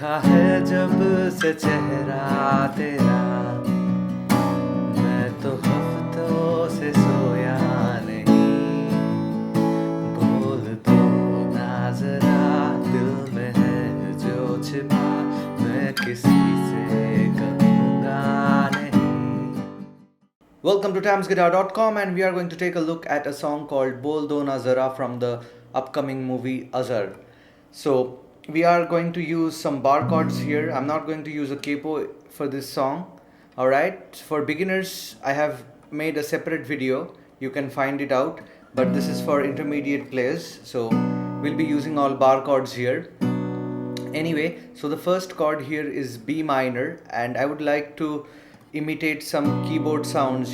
देखा है जब से चेहरा तेरा, मैं तो हफ्तों से सोया नहीं। बोल दो ना जरा, दिल में है जो छिपा, मैं किसी से कहूँगा नहीं। Welcome to tamsguitar.com, and we are going to take a look at a song called Bol Do Na Zara from the upcoming movie Azhar. So we are going to use some bar chords here. I'm not going to use a capo for this song. Alright, for beginners I have made a separate video. You can find it out, but this is for intermediate players. So we'll be using all bar chords here. Anyway, so the first chord here is B minor, and I would like to imitate some keyboard sounds,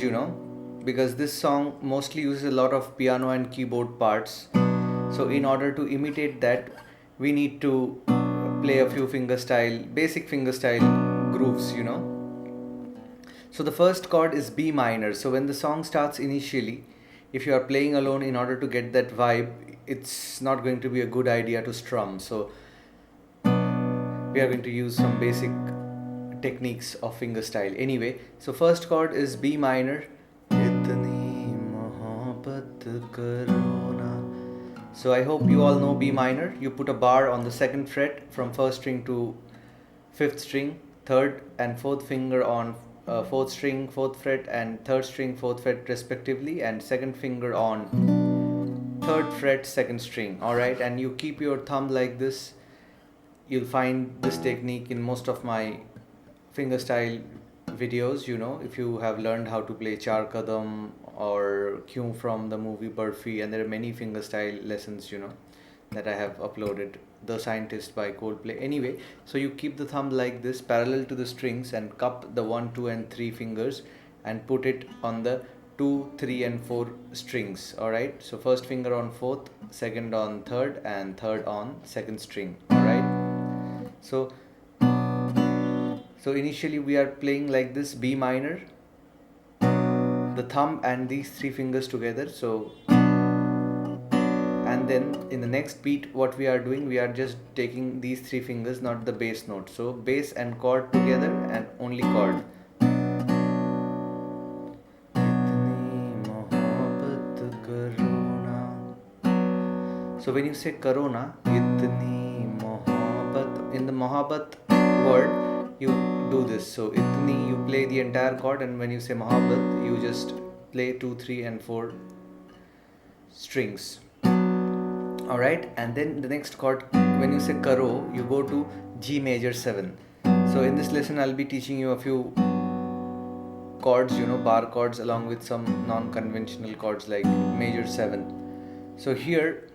because this song mostly uses a lot of piano and keyboard parts. So in order to imitate that, we need to play a few basic fingerstyle grooves, So the first chord is B minor. So when the song starts initially, if you are playing alone, in order to get that vibe, it's not going to be a good idea to strum. So we are going to use some basic techniques of fingerstyle. Anyway, so first chord is B minor. Itni mohabbat karo na. So I hope you all know B minor. You put a bar on the second fret from first string to fifth string, third and fourth finger on fourth string, fourth fret, and third string, fourth fret respectively, and second finger on third fret, second string. Alright, and you keep your thumb like this. You'll find this technique in most of my fingerstyle videos, if you have learned how to play Char Kadam or Kyun from the movie Burfi, and there are many fingerstyle lessons, that I have uploaded. The Scientist by Coldplay. Anyway, so you keep the thumb like this parallel to the strings and cup the 1, 2 and 3 fingers and put it on the 2, 3 and 4 strings. Alright, so first finger on fourth, second on third, and third on second string. Alright, so initially we are playing like this: B minor, the thumb and these 3 fingers together. So, and then in the next beat what we are doing, we are just taking these 3 fingers, not the bass note. So bass and chord together and only chord. So when you say karona, itni mohabbat, in the mohabbat word you do this. So itni, you play the entire chord, and when you say mohabbat, you just play 2, 3 and 4 strings. Alright, and then the next chord, when you say karo, you go to G major 7. So in this lesson I'll be teaching you a few chords, bar chords, along with some non-conventional chords like major 7. So here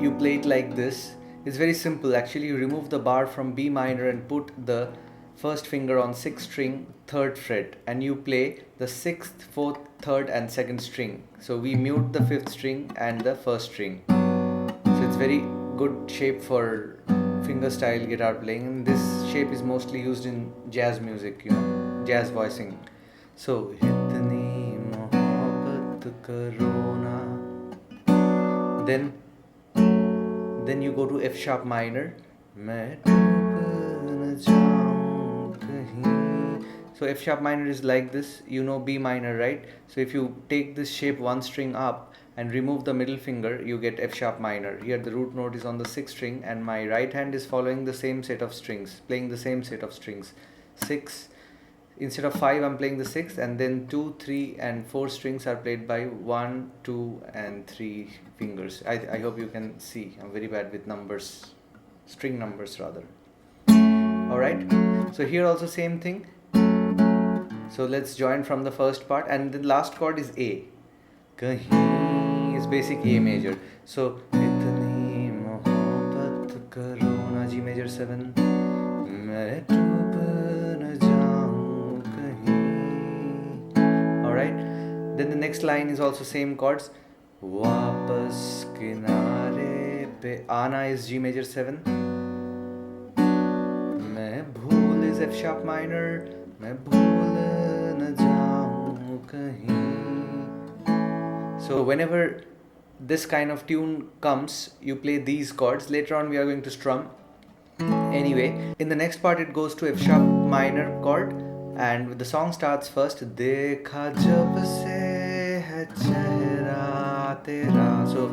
you play it like this. It's very simple actually. You remove the bar from B minor and put the first finger on 6th string, 3rd fret, and you play the 6th, 4th, 3rd and 2nd string. So we mute the 5th string and the 1st string. So it's very good shape for fingerstyle guitar playing, and this shape is mostly used in jazz music, jazz voicing. So itni mohabbat karo na. Then you go to F sharp minor. So F sharp minor is like this. B minor, right? So if you take this shape one string up and remove the middle finger, you get F sharp minor. Here the root note is on the 6th string, and my right hand is following the same set of strings, playing the same set of strings. 6, instead of 5 I'm playing the 6th, and then 2, 3 and 4 strings are played by 1, 2 and 3 fingers. I hope you can see. I'm very bad with numbers, string numbers rather. Alright, so here also same thing. So let's join from the first part, and the last chord is A. Kahin is basic A major. So itni mohabbat karo na, G major 7. Main doob na jaun kahin. Alright, then the next line is also same chords. Wapas kinare pe, Ana is G major 7. Main bhool is F sharp minor. Main bhool na jaun kahin. So whenever this kind of tune comes, you play these chords. Later on we are going to strum. Anyway, in the next part it goes to F sharp minor chord, and the song starts first. Dekha jab se hai chehra tera. So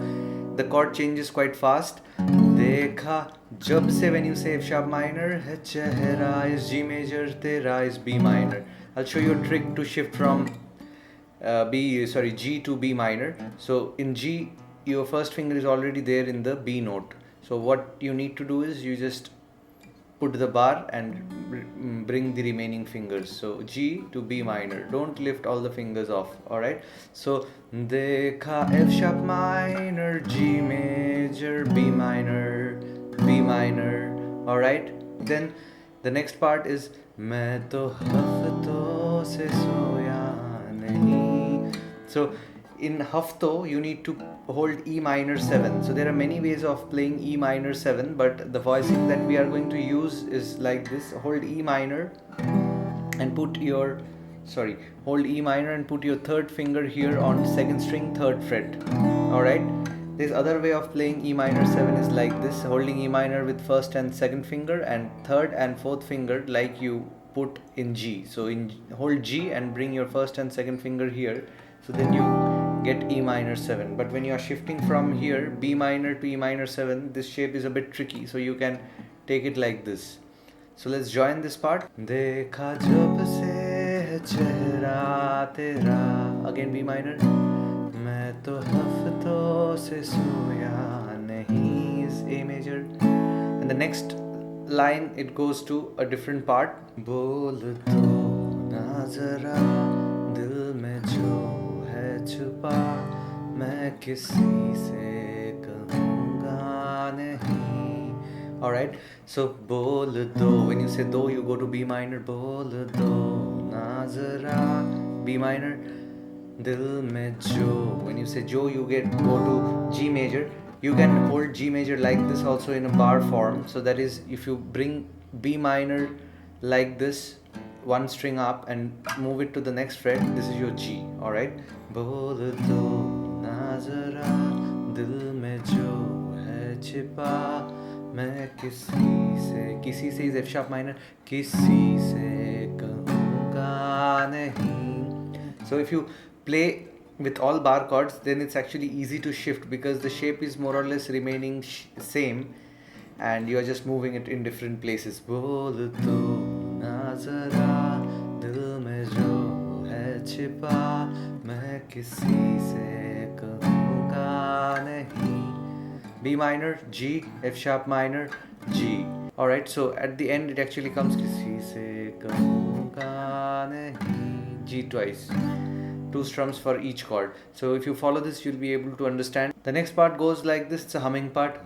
the chord changes quite fast. Dekha jab se, when you say F sharp minor, hai chehra is G major, tera is B minor. I'll show you a trick to shift from G to B minor. So in G, your first finger is already there in the B note. So what you need to do is you just put the bar and bring the remaining fingers. So G to B minor. Don't lift all the fingers off. Alright. So Dekha F sharp minor, G major, B minor, B minor. Alright. Then the next part is मैं तो हफ्तों से सोया नहीं. So in hafto you need to hold E minor 7. So there are many ways of playing E minor 7, but the voicing that we are going to use is like this. Hold E minor and put your hold E minor and put your third finger here on second string, third fret. Alright. This other way of playing E minor 7 is like this, holding E minor with first and second finger, and third and fourth finger like you put in G. So hold G and bring your first and second finger here. So then you get E minor 7. But when you are shifting from here, B minor to E minor 7, this shape is a bit tricky. So you can take it like this. So let's join this part. Dekha jab se chehra tera. Again B minor. मैं तो हफ्तों से सोया नहीं is A major. And the next line it goes to a different part. बोल तो ना जरा दिल में जो है छुपा मैं किसी से कहूँगा नहीं. Alright, so बोल दो, when you say do you go to B minor. बोल दो ना जरा, B minor. Dil mein jo, when you say jo you go to G major. You can hold G major like this also in a bar form. So that is, if you bring B minor like this, one string up, and move it to the next fret, this is your G. Alright. Bol do na zara dil mein jo hai छिपा मैं किसी से is F sharp minor, किसी से कहूँगा नहीं. So if you play with all bar chords, then it's actually easy to shift because the shape is more or less remaining same, and you are just moving it in different places. बोल तो ना ज़रा दिल में जो है छिपा मैं किसी से कहूँगा नहीं. B minor, G, F sharp minor, G. Alright, so at the end it actually comes किसी से कहूँगा नहीं, G twice. 2 strums for each chord. So if you follow this, you'll be able to understand. The next part goes like this. It's a humming part.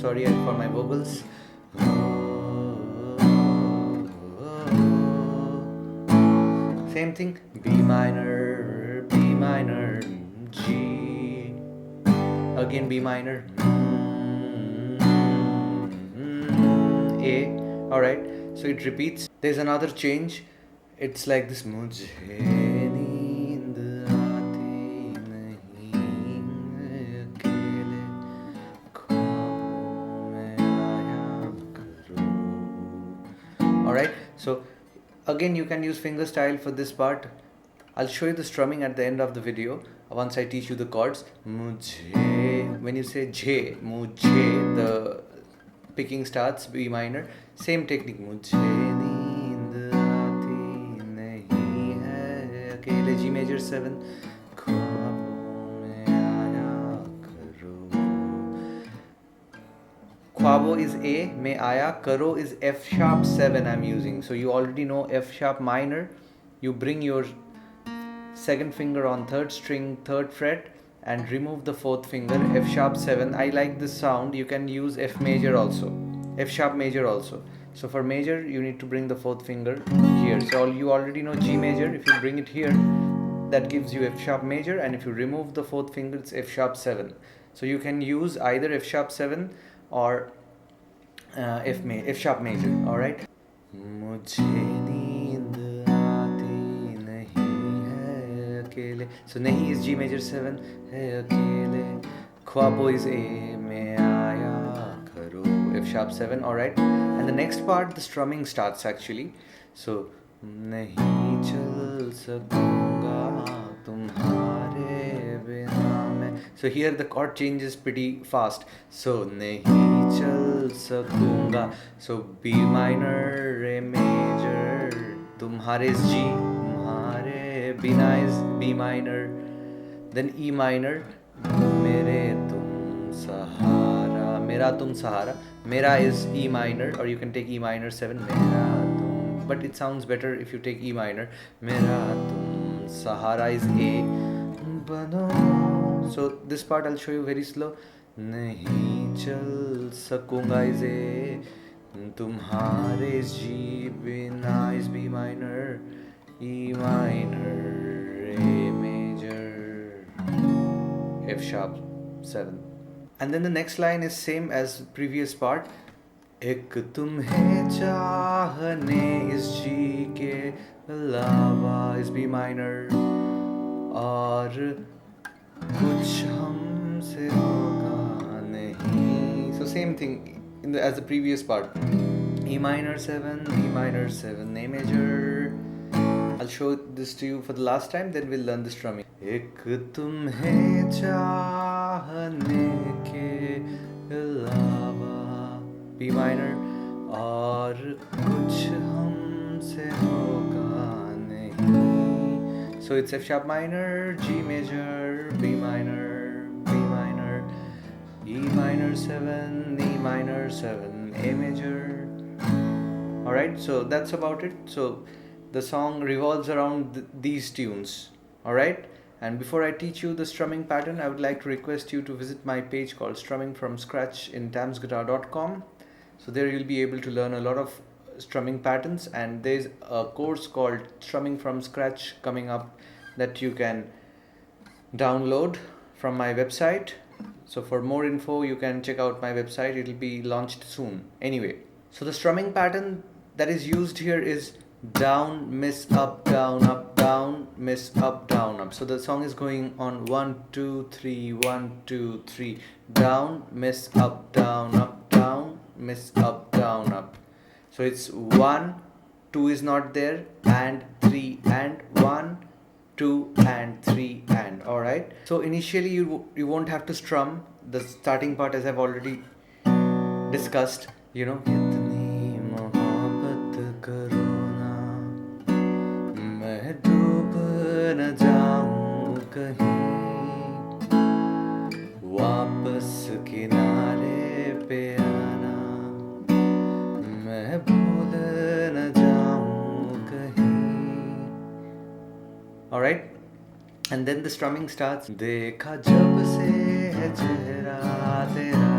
Sorry for my vocals. Same thing. B minor, G. Again B minor, A. Alright, so it repeats. There's another change. It's like this. मुझे नींद आती नहीं अकेले ख्वाबों में आया करो. Alright, so again you can use fingerstyle for this part. I'll show you the strumming at the end of the video once I teach you the chords. मुझे, when you say J, मुझे, the picking starts B minor. Same technique. मुझे नींद आती नहीं है अकेले, G major 7. ख्वाबों में आया करो. ख्वाबो is A, में आया, karo is F sharp 7 I'm using. So you already know F sharp minor. You bring your second finger on third string, third fret, and remove the fourth finger, F sharp 7. I like this sound. You can use F major also, F sharp major also. So for major you need to bring the fourth finger here. So you already know G major. If you bring it here, that gives you F sharp major, and if you remove the fourth finger, it's F sharp 7. So you can use either F sharp 7 or F sharp major. Alright. मुझे नींद आती नहीं है अकेले. So nahi is G major 7, है अकेले Capo is A, mein aaya karo, F sharp 7, alright. And the next part, the strumming starts actually. So, nahi chal sakunga tumhare bina main. So here the chord changes pretty fast. So, nahi chal sakunga. So B minor, Re major, tumhare is G, tumhare bina is B minor. Then E minor, mere tum sahara, mera tum sahara. Mera is E minor, or you can take E minor 7. Mera tum, but it sounds better if you take E minor. Mera tum sahara is A. Bano. So this part I'll show you very slow. Nahi chal sakunga is A. Tumhare is G. Bina is B minor. E minor, Re major, F sharp 7. And then the next line is same as previous part. Ek tumhe chahne is G ke alawa is B minor. Aur kuch humse hoga nahi. So same thing as the previous part. E minor 7, E minor 7, A major. I'll show this to you for the last time, then we'll learn the strumming. Ek tumhe chahne ke alawa, B minor, aur kuch humse hoga nahi. So it's F sharp minor, G major, B minor, B minor, E minor 7, E minor 7, A major. Alright, so that's about it. So the song revolves around these tunes. Alright, and before I teach you the strumming pattern, I would like to request you to visit my page called Strumming from Scratch in tamsguitar.com. So there you'll be able to learn a lot of strumming patterns, and there's a course called Strumming from Scratch coming up that you can download from my website. So for more info you can check out my website, it will be launched soon. Anyway, so the strumming pattern that is used here is down, miss, up, down, miss, up, down, up. So the song is going on 1, 2, 3, 1, 2, 3, down, miss, up, down, miss, up, down, up. So it's 1, 2 is not there, and 3, and 1, 2, and 3, and. Alright. So initially you won't have to strum the starting part, as I've already discussed. You know, न जाऊं कहीं, वापस किनारे पे आना, मैं भूल न जाऊं कहीं. Alright, and then the strumming starts. देखा जब से है चेहरा तेरा.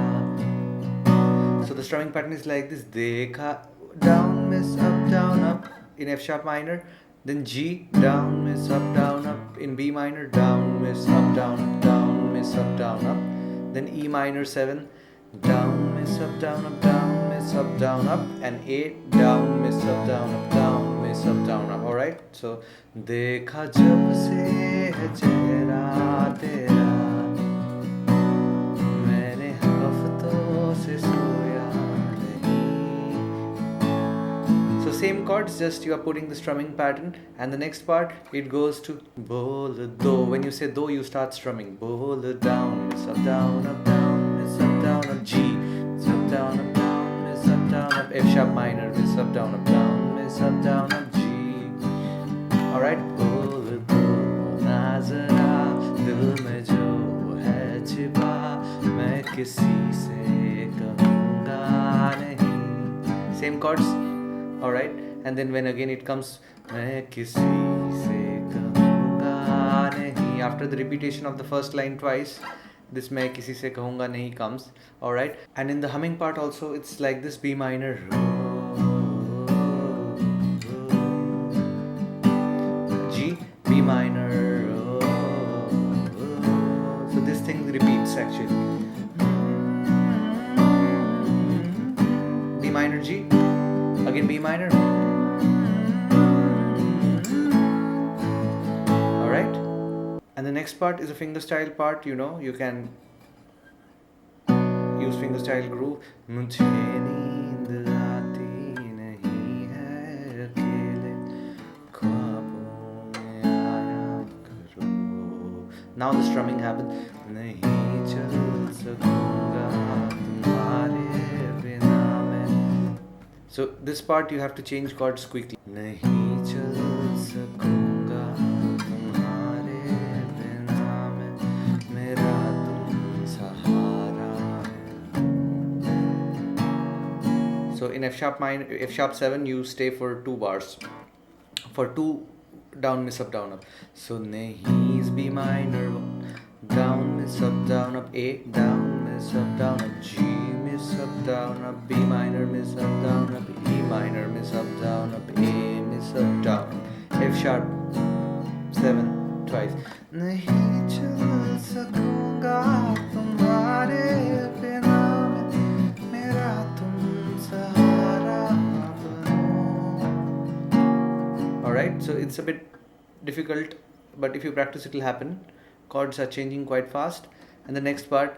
So the strumming pattern is like this. देखा, down, miss, up in F sharp minor. Then G, down, miss, up in B minor, down, miss, up, down, miss, up, down, up. Then E minor 7, down, miss, up, miss, up, up, and A, down, miss, up, miss, up, up. Alright, so देखा जब से है चेहरा तेरा, मैंने हफ्तों से सोया नहीं. So same chords, just you are putting the strumming pattern, and the next part it goes to bol do. When you say do, you start strumming bol down, miss up, miss up, G, miss up, miss up, F sharp minor, miss up, miss up, G. Alright, bol do na zara, dil mein jo hai छिपा, मैं किसी से कहूँगा नहीं. Same chords. Alright, and then when again it comes, मैं किसी से कहूँगा नहीं. After the repetition of the first line twice, this मैं किसी से कहूँगा नहीं comes. Alright, and in the humming part also it's like this. B minor, G, B minor, so this thing repeats actually. B minor, G, again B minor. Alright, and the next part is a fingerstyle part. You know, you can use fingerstyle groove. मुझे नींद आती नहीं है अकेले ख्वाबों में आया करो. Now the strumming happens. नहीं चल सकूंगा तुम्हारे बिना मैं. So this part you have to change chords quickly. नहीं चल सकूंगा तुम्हारे बिना मैं, मेरा तुम सहारा है. So in F sharp minor, F sharp 7 you stay for 2 bars. For 2 down miss up down up. So nahi is B minor, down miss up A, down miss up down up G, miss up down up B minor, miss up down up E minor, miss up down up A, miss up down F sharp 7 twice. nahi chal sakунगा तुम्हारे बिना मैं, मेरा तुम सहारा बनो. Alright, so it's a bit difficult, but if you practice it will happen. Chords are changing quite fast. And the next part,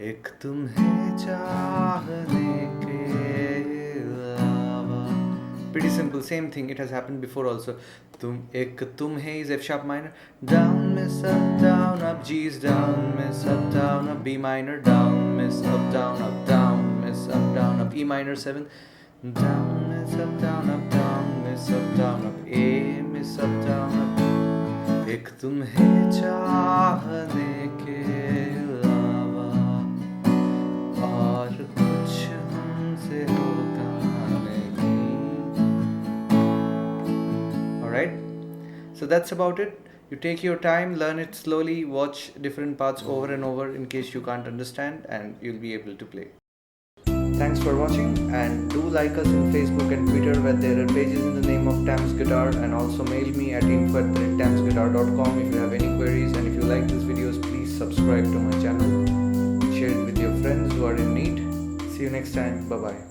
एक तुम्हें चाहने के अलावा. Pretty simple, same thing, it has happened before also. एक तुम्हें is F sharp minor, down miss up G is down miss up B minor, down miss up down miss up E minor 7, down miss up A miss up. एक तुम्हें चाहने के अलावा और कुछ हमसे होता नहीं. Alright, so that's about it. You take your time, learn it slowly, watch different parts over and over in case you can't understand, and you'll be able to play. Thanks for watching, and do like us on Facebook and Twitter where there are pages in the name of Tams Guitar, and also mail me at info@tamsguitar.com if you have any queries. And if you like these videos, please subscribe to my channel, share it with your friends who are in need. See you next time. Bye bye.